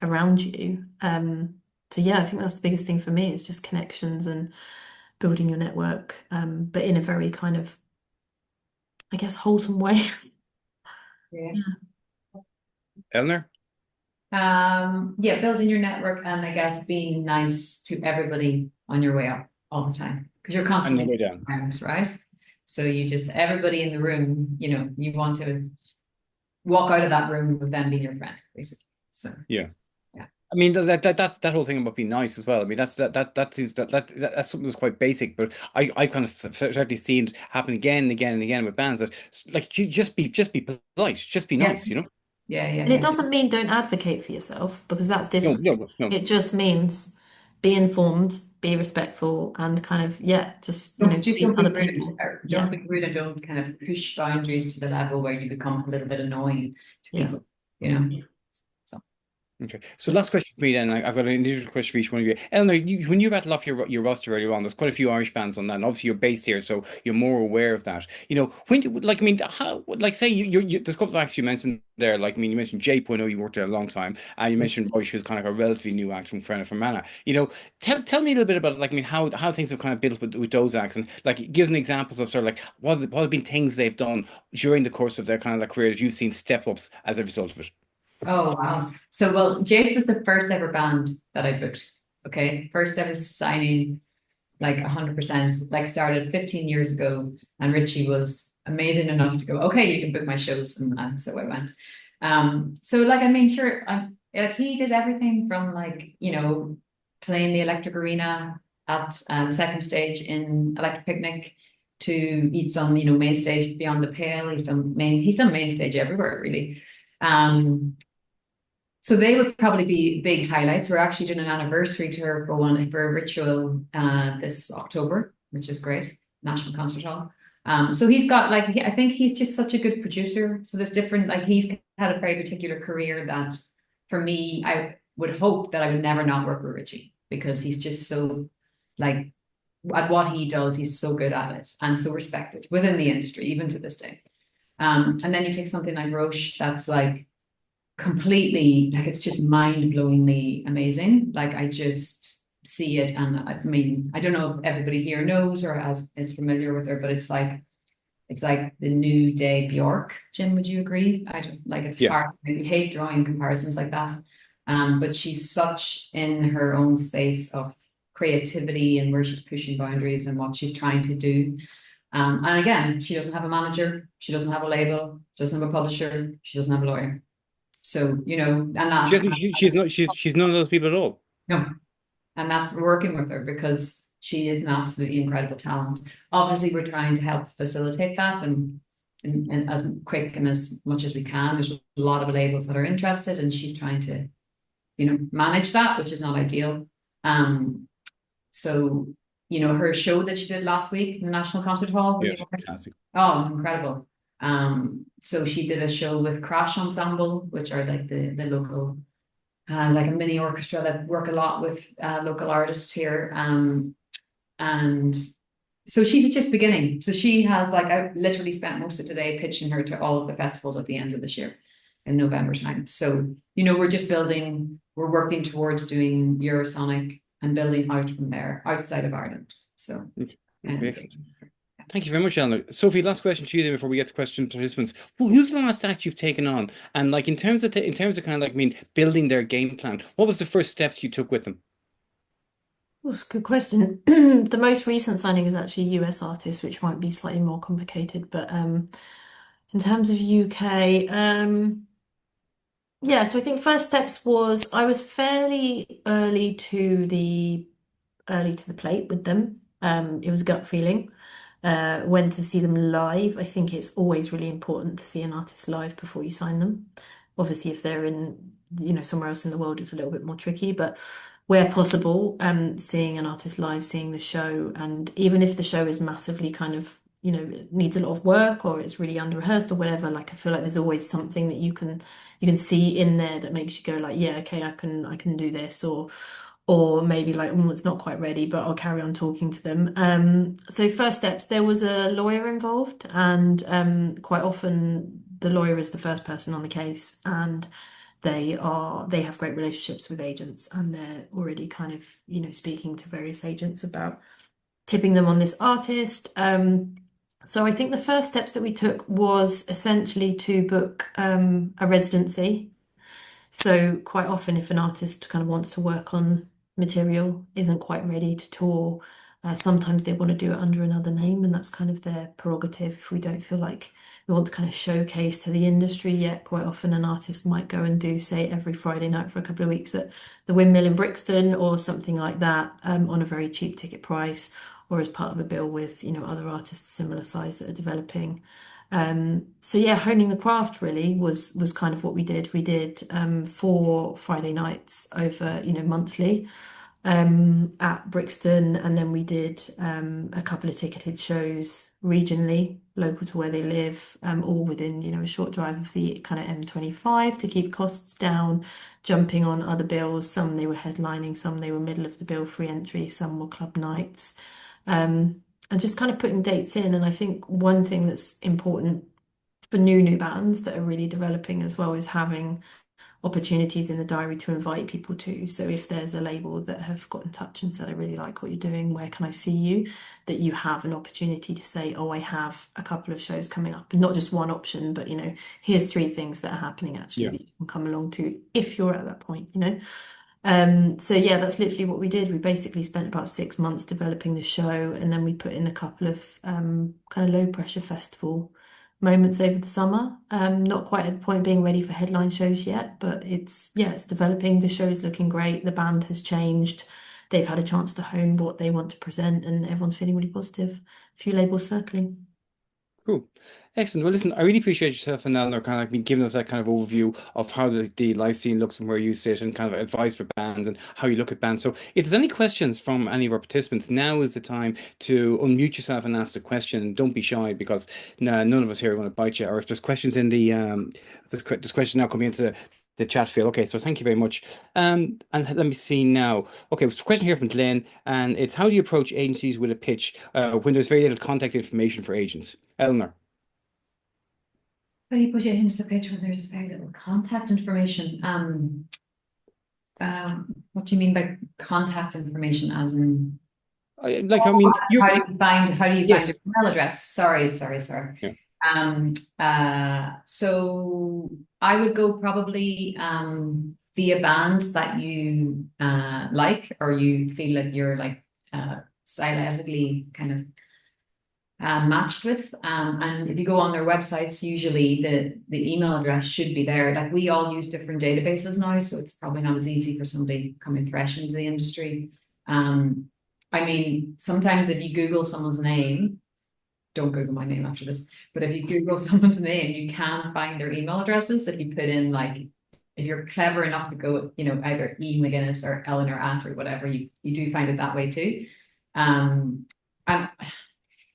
around you. So yeah, I think that's the biggest thing for me is just connections and building your network, but in a very kind of, I guess, wholesome way. Yeah. Eleanor? Yeah, building your network and I guess being nice to everybody on your way up all the time because you're And no constantly way down. friends, right? So you just everybody in the room, you want to walk out of that room with them being your friend, basically. So Yeah. yeah, I mean that's that whole thing about being nice as well. I mean that's something that's quite basic, but I kind of certainly seen it happen again and again and again with bands that like you just be polite, just be yeah, nice. yeah, yeah, And it yeah, doesn't mean don't advocate for yourself because that's No, different. no, no. It just means be informed, be respectful, and kind of, yeah, just, Just treat don't be other rude. people. Or don't Yeah, be rude and don't kind of push boundaries to the level where you become a little bit annoying to yeah. people, you know. So Okay. So last question for me then. I've got an individual question for each one of you. Eleanor, when you rattled off your roster earlier on, there's quite a few Irish bands on that, and obviously you're based here, so you're more aware of that. When like I mean, how like say there's a couple of acts you mentioned there. Like I mean, you mentioned J. Point, you worked there a long time, and you mentioned Roy, who's kind of a relatively new act from Frenna from Mana. Tell me a little bit about like I mean how things have kind of built with those acts, and like give us an examples of sort of like what have been things they've done during the course of their kind of like career that you've seen step ups as a result of it. oh wow. So well, Jake was the first ever band that I booked. Okay. First ever signing, like 100%, like started 15 years ago. And Richie was amazing enough to go, okay, you can book my shows. And so I went. So like, I mean, sure, like he did everything from like, playing the Electric Arena at the second stage in Electric Picnic to he's done, main stage Beyond the Pale. He's done main stage everywhere, really. So they would probably be big highlights. We're actually doing an anniversary tour for a ritual this October, which is great. National Concert Hall. So he's got like I think he's just such a good producer. So there's different like he's had a very particular career that for me I would hope that I would never not work with Richie because he's just so like at what he does, he's so good at it and so respected within the industry, even to this day. And then you take something like Roche, that's like completely like it's just mind-blowingly amazing. Like I just see it, and I mean, I don't know if everybody here knows or is familiar with her, but it's like the new day Bjork. Jim, would you agree? I don't like it's Yeah. hard. I hate drawing comparisons like that. But she's such in her own space of creativity and where she's pushing boundaries and what she's trying to do. And again, she doesn't have a manager, she doesn't have a label, she doesn't have a publisher, she doesn't have a lawyer. So, and She that's doesn't. She's not. She's none of those people at all. no, and that's working with her because she is an absolutely incredible talent. Obviously, we're trying to help facilitate that and as quick and as much as we can. There's a lot of labels that are interested, and she's trying to, manage that, which is not ideal. Um, so, her show that she did last week in the National Concert Hall, Yes, fantastic. oh, incredible. So she did a show with Crash Ensemble, which are like the local like a mini orchestra that work a lot with local artists here. And so she's just beginning. So she has like I literally spent most of today pitching her to all of the festivals at the end of this year in November time. So, we're working towards doing Eurosonic and building out from there outside of Ireland. So Okay, and excellent. Thank you very much, Eleanor. Sophie, last question to you then before we get to question participants. Who's the last act you've taken on? And like in terms of kind of like I mean building their game plan, what was the first steps you took with them? That's a good question. The most recent signing is actually a US artist, which might be slightly more complicated, but in terms of UK, yeah, so I think first steps was I was fairly early to the plate with them. It was gut feeling. When to see them live. I think it's always really important to see an artist live before you sign them. Obviously, if they're in, somewhere else in the world, it's a little bit more tricky, but where possible, seeing an artist live, seeing the show, and even if the show is massively kind of, it needs a lot of work or it's really under rehearsed or whatever, like I feel like there's always something that you can see in there that makes you go like, yeah, okay, I can do this, or maybe like, oh, it's not quite ready, but I'll carry on talking to them. So first steps, there was a lawyer involved, and quite often the lawyer is the first person on the case, and they have great relationships with agents, and they're already kind of, speaking to various agents about tipping them on this artist. So I think the first steps that we took was essentially to book a residency. So quite often, if an artist kind of wants to work on material, isn't quite ready to tour, sometimes they want to do it under another name, and that's kind of their prerogative. If we don't feel like we want to kind of showcase to the industry yet, quite often an artist might go and do, say, every Friday night for a couple of weeks at the Windmill in Brixton or something like that, on a very cheap ticket price, or as part of a bill with, other artists similar size that are developing. So yeah, honing the craft really was kind of what we did. We did 4 Friday nights over, monthly. at Brixton, and then we did a couple of ticketed shows regionally, local to where they live, all within, a short drive of the kind of M25 to keep costs down, jumping on other bills. Some they were headlining, some they were middle of the bill free entry, some were club nights. And just kind of putting dates in. And I think one thing that's important for new bands that are really developing as well is having opportunities in the diary to invite people to. So if there's a label that have got in touch and said, I really like what you're doing, where can I see you? That you have an opportunity to say, oh, I have a couple of shows coming up. And not just one option, but here's three things that are happening actually Yeah. that you can come along to if you're at that point. So yeah, that's literally what we did. We basically spent about 6 months developing the show, and then we put in a couple of kind of low pressure festival moments over the summer. Not quite at the point being ready for headline shows yet, but it's developing. The show's looking great. The band has changed. They've had a chance to hone what they want to present, and everyone's feeling really positive. A few labels circling. Cool. Excellent. Well, listen, I really appreciate yourself and Eleanor kind of like giving us that kind of overview of how the live scene looks and where you sit and kind of advice for bands and how you look at bands. So if there's any questions from any of our participants, now is the time to unmute yourself and ask the question. Don't be shy because none of us here are going to bite you. Or if there's questions in there's questions now coming into the chat field. Okay, so thank you very much. And let me see now. Okay, so a question here from Glenn, and it's how do you approach agencies with a pitch when there's very little contact information for agents? Eleanor. How do you put it into the pitch when there's very little contact information? What do you mean by contact information? As in, I mean, you how do you find yes. your email address? Sorry. Yeah. So I would go probably via bands that you like, or you feel like you're like stylistically kind of matched with. And if you go on their websites, usually the email address should be there. Like we all use different databases now, so it's probably not as easy for somebody coming fresh into the industry. I mean, sometimes if you Google someone's name, don't Google my name after this, but if you Google someone's name, you can find their email addresses. If you put in like, if you're clever enough to go, either E McGuinness or Eleanor at or whatever, you do find it that way too. And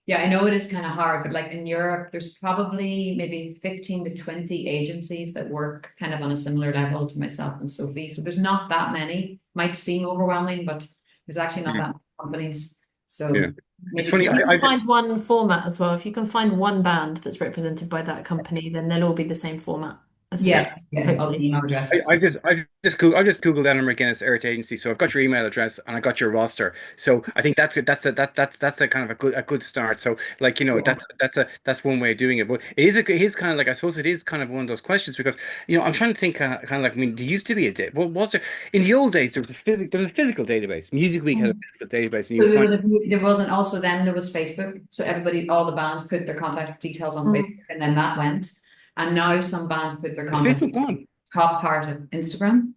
yeah, I know it is kind of hard, but like in Europe, there's probably maybe 15 to 20 agencies that work kind of on a similar level to myself and Sophie. So there's not that many. Might seem overwhelming, but there's actually not that many companies. Yeah. So It's maybe funny. If just you I can just find one format as well, if you can find one band that's represented by that company, then they'll all be the same format, essentially, yeah, all the hopefully. email addresses. I just Googled Eleanor McGuinness Earth Agency, so I've got your email address and I got your roster. So I think that's a kind of a good start. So like Yeah. that's one way of doing it. But it is kind of like I suppose it is kind of one of those questions because I'm trying to think kind of like I mean there used to be a what was there in the old days there was a physical database. Music Week had a Mm. physical database, and you So find there wasn't also then there was Facebook. So everybody, all the bands put their contact details on Mm. Facebook and then that went. And now some bands put their is contact Facebook gone? top part of Instagram.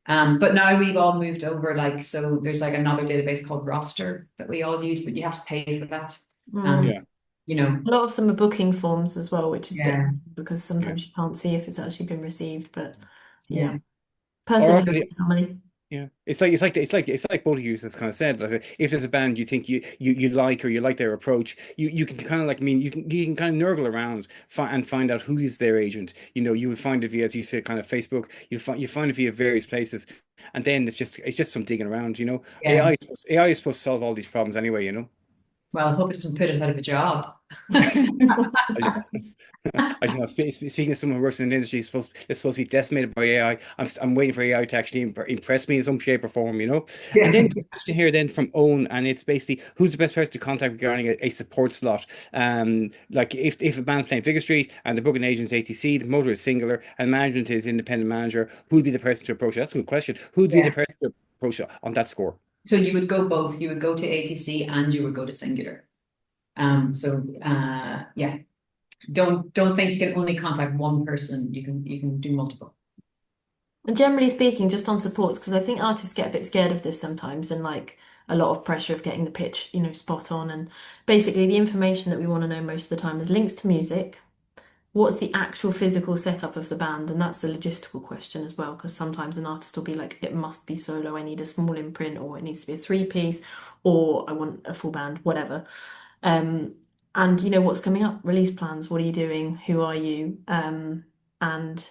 But now we've all moved over, like, so there's like another database called Roster that we all use, but you have to pay for that. Mm. Um, Yeah, you know, A lot of them are booking forms as well, which is a bit yeah, because yeah, sometimes you can't see if it's actually been received. But yeah, yeah, or personally, family. yeah, it's like both of you have kind of said. Like, if there's a band you think you like or you like their approach, you can kind of like I mean you can kind of nurgle around and find out who is their agent. You would find it via as you said kind of Facebook. You find it via various places, and then it's just some digging around. yeah. AI is supposed to solve all these problems anyway. Well, I hope it doesn't put us out of a job. I don't know. Speaking of someone who works in the industry, it's supposed to be decimated by AI. I'm waiting for AI to actually impress me in some shape or form. And Yeah. then the question here then from Owen, and it's basically who's the best person to contact regarding a support slot. Like if a band's playing Figure Street and the booking agent's ATC, the motor is singular, and management is independent manager, who'd be the person to approach? That's a good question. Who'd be the Yeah. person to approach on that score? So you would go both. You would go to ATC and you would go to Singular. Yeah. Don't think you can only contact one person. You can do multiple. And generally speaking, just on supports, because I think artists get a bit scared of this sometimes and like a lot of pressure of getting the pitch, spot on. And basically, the information that we want to know most of the time is links to music, what's the actual physical setup of the band? And that's the logistical question as well, because sometimes an artist will be like, it must be solo, I need a small imprint, or it needs to be a three-piece, or I want a full band, whatever. Um, and what's coming up, release plans, what are you doing? Who are you? And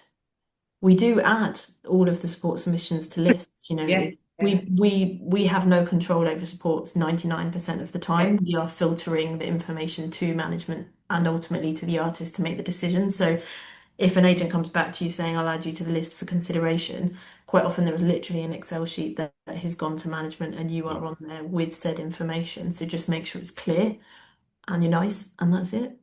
we do add all of the support submissions to lists. Yeah, It's yeah, we have no control over supports 99% of the yeah. time. We are filtering the information to management and ultimately to the artist to make the decision. So if an agent comes back to you saying, I'll add you to the list for consideration, quite often there is literally an Excel sheet that has gone to management and you Yeah. are on there with said information. So just make sure it's clear and you're nice, and that's it.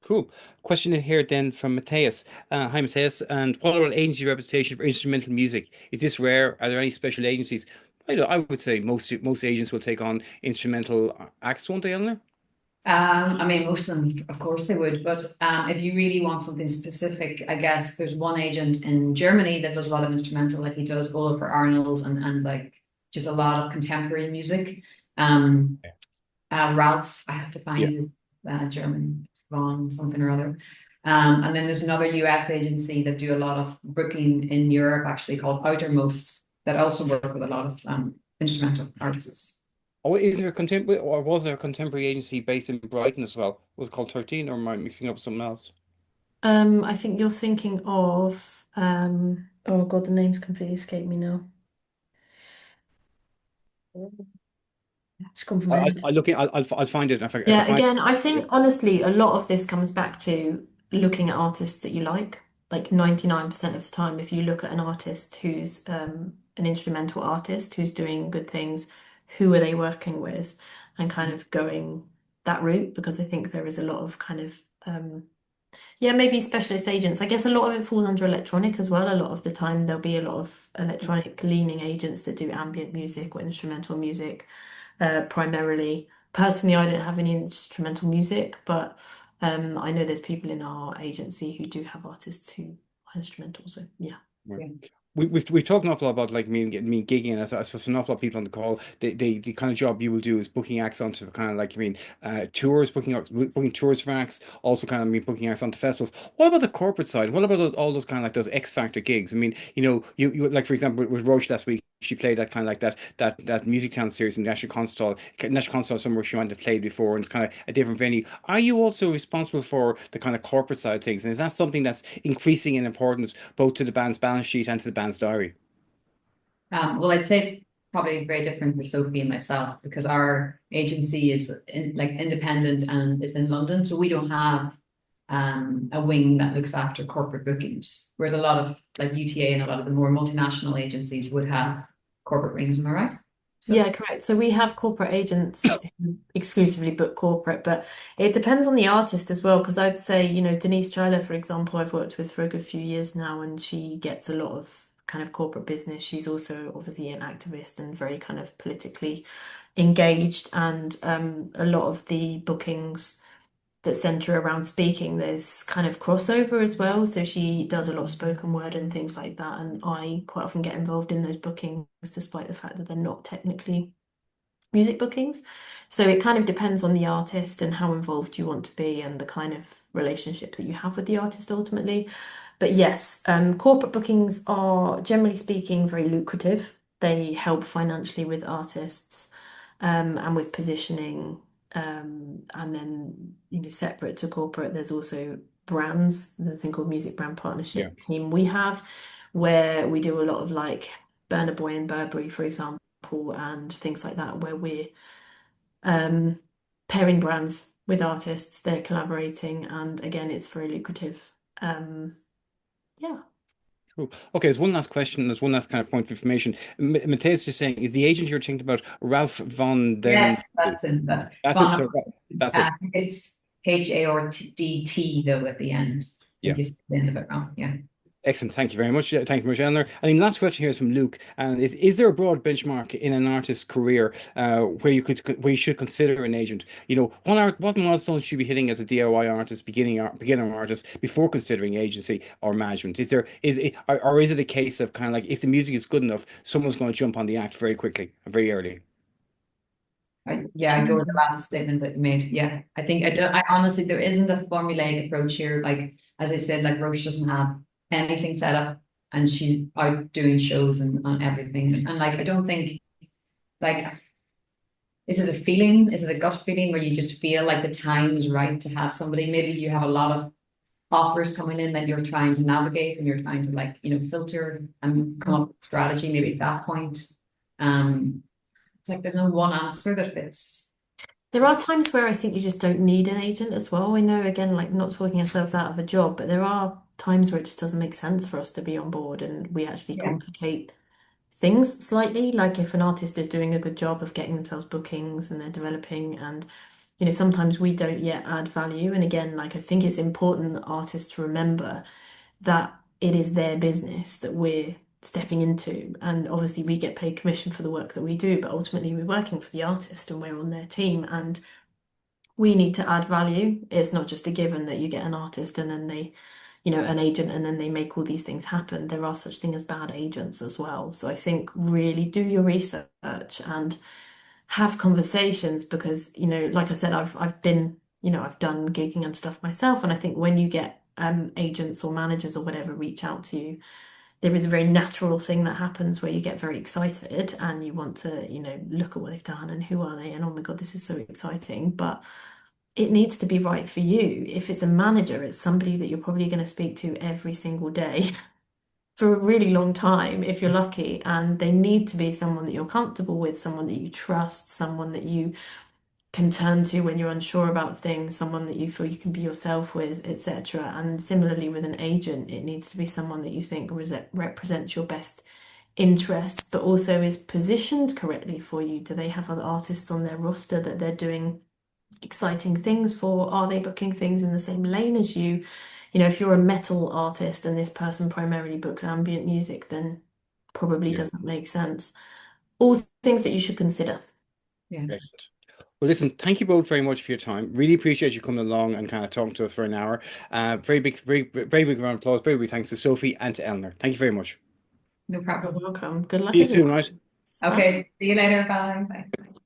Cool. Question in here then from Matthias. Hi, Matthias. And what about agency representation for instrumental music? Is this rare? Are there any special agencies? I would say most agents will take on instrumental acts, won't they, Eleanor? I mean, most of them, of course, they would. But if you really want something specific, I guess there's one agent in Germany that does a lot of instrumental, like he does Olafur Arnolds and like just a lot of contemporary music. Um, Ralph, I have to Yeah. find his German, it's Von something or other. And then there's another US agency that do a lot of booking in Europe, actually called Outermost, that also work with a lot of instrumental artists. Oh, is there a contemporary or was there a contemporary agency based in Brighton as well? Was it called 13 or am I mixing up with something else? I think you're thinking of oh God, the name's completely escaped me now. It's gone from my head. I look in, I'll find it if I Yeah, find again, I it. think honestly, a lot of this comes back to looking at artists that you like. Like 99% of the time, if you look at an artist who's an instrumental artist who's doing good things, who are they working with? And kind of going that route, because I think there is a lot of kind of yeah, maybe specialist agents. I guess a lot of it falls under electronic as well. A lot of the time, there'll be a lot of electronic leaning agents that do ambient music or instrumental music, primarily. Personally, I don't have any instrumental music, but I know there's people in our agency who do have artists who are instrumental. So yeah. Right. Yeah. We've talked an awful lot about like me gigging, and I suppose an awful lot of people on the call. The kind of job you will do is booking acts onto kind of like tours, booking tours for acts. Also, kind of booking acts onto festivals. What about the corporate side? What about all those kind of like those X Factor gigs? I mean, you like for example with Roche last week. She played that kind of like that Music Town series in National Concert somewhere she might have played before, and it's kind of a different venue. Are you also responsible for the kind of corporate side of things? And is that something that's increasing in importance both to the band's balance sheet and to the band's diary? Well, I'd say it's probably very different for Sophie and myself because our agency is like independent and is in London, so we don't have a wing that looks after corporate bookings, whereas a lot of like UTA and a lot of the more multinational agencies would have corporate wings. Am I right? So Yeah, correct. So we have corporate agents who exclusively book corporate, but it depends on the artist as well. Because I'd say, Denise Chyler, for example, I've worked with for a good few years now, and she gets a lot of kind of corporate business. She's also obviously an activist and very kind of politically engaged, and a lot of the bookings that center around speaking, there's kind of crossover as well. So she does a lot of spoken word and things like that. And I quite often get involved in those bookings, despite the fact that they're not technically music bookings. So it kind of depends on the artist and how involved you want to be and the kind of relationship that you have with the artist ultimately. But yes, corporate bookings are generally speaking very lucrative. They help financially with artists and with positioning. And then, separate to corporate, there's also brands. There's a thing called Music Brand Yeah. Partnership team we have, where we do a lot of like Burna Boy and Burberry, for example, and things like that, where we're um, pairing brands with artists, they're collaborating, and again, it's very lucrative. Um, yeah. Cool. Okay, there's one last question. There's one last kind of point of information. Mateus just saying, is the agent you're thinking about Ralph von den? yes, that's it. That's That's it. fun. So that's it. I think it's HARDT though at the end. I Yeah. think it's the end of it wrong. Yeah. Excellent. Thank you very much. Thank you very much, Eleanor. And the last question here is from Luke. And is there a broad benchmark in an artist's career where you should consider an agent? What milestones should you be hitting as a DIY artist, beginner artist before considering agency or management? Or is it a case of kind of like if the music is good enough, someone's going to jump on the act very quickly, very early? Yeah, I go with the last statement that you made. Yeah, I think I honestly, there isn't a formulaic approach here. Like, as I said, like Roche doesn't have anything set up and she's out doing shows and on everything. And like, I don't think, like, is it a feeling? Is it a gut feeling where you just feel like the time is right to have somebody? Maybe you have a lot of offers coming in that you're trying to navigate and you're trying to like, filter and come up with a strategy maybe at that point. Um, it's like there's no one answer that fits. There are times where I think you just don't need an agent as well. I know, again, like not talking ourselves out of a job, but there are times where it just doesn't make sense for us to be on board and we actually Yeah. complicate things slightly. Like if an artist is doing a good job of getting themselves bookings and they're developing, and sometimes we don't yet add value. And again, like I think it's important that artists remember that it is their business that we're stepping into. And obviously, we get paid commission for the work that we do, but ultimately, we're working for the artist and we're on their team. And we need to add value. It's not just a given that you get an artist and then an agent, and then they make all these things happen. There are such things as bad agents as well. So I think really do your research and have conversations because, like I said, I've been, I've done gigging and stuff myself. And I think when you get agents or managers or whatever reach out to you, there is a very natural thing that happens where you get very excited and you want to, look at what they've done and who are they, and oh my God, this is so exciting. But it needs to be right for you. If it's a manager, it's somebody that you're probably going to speak to every single day for a really long time, if you're lucky. And they need to be someone that you're comfortable with, someone that you trust, someone that you can turn to when you're unsure about things, someone that you feel you can be yourself with, etc. And similarly with an agent, it needs to be someone that you think represents your best interests, but also is positioned correctly for you. Do they have other artists on their roster that they're doing exciting things for? Are they booking things in the same lane as you? If you're a metal artist and this person primarily books ambient music, then probably Yeah, doesn't make sense. All things that you should consider. Yeah. excellent. Well, listen, thank you both very much for your time. Really appreciate you coming along and kind of talking to us for an hour. Very big round of applause. Very big thanks to Sophie and to Eleanor. Thank you very much. No You're problem. welcome. Good luck, See you soon, everyone. right? Bye. Okay, see you later. Bye. Bye.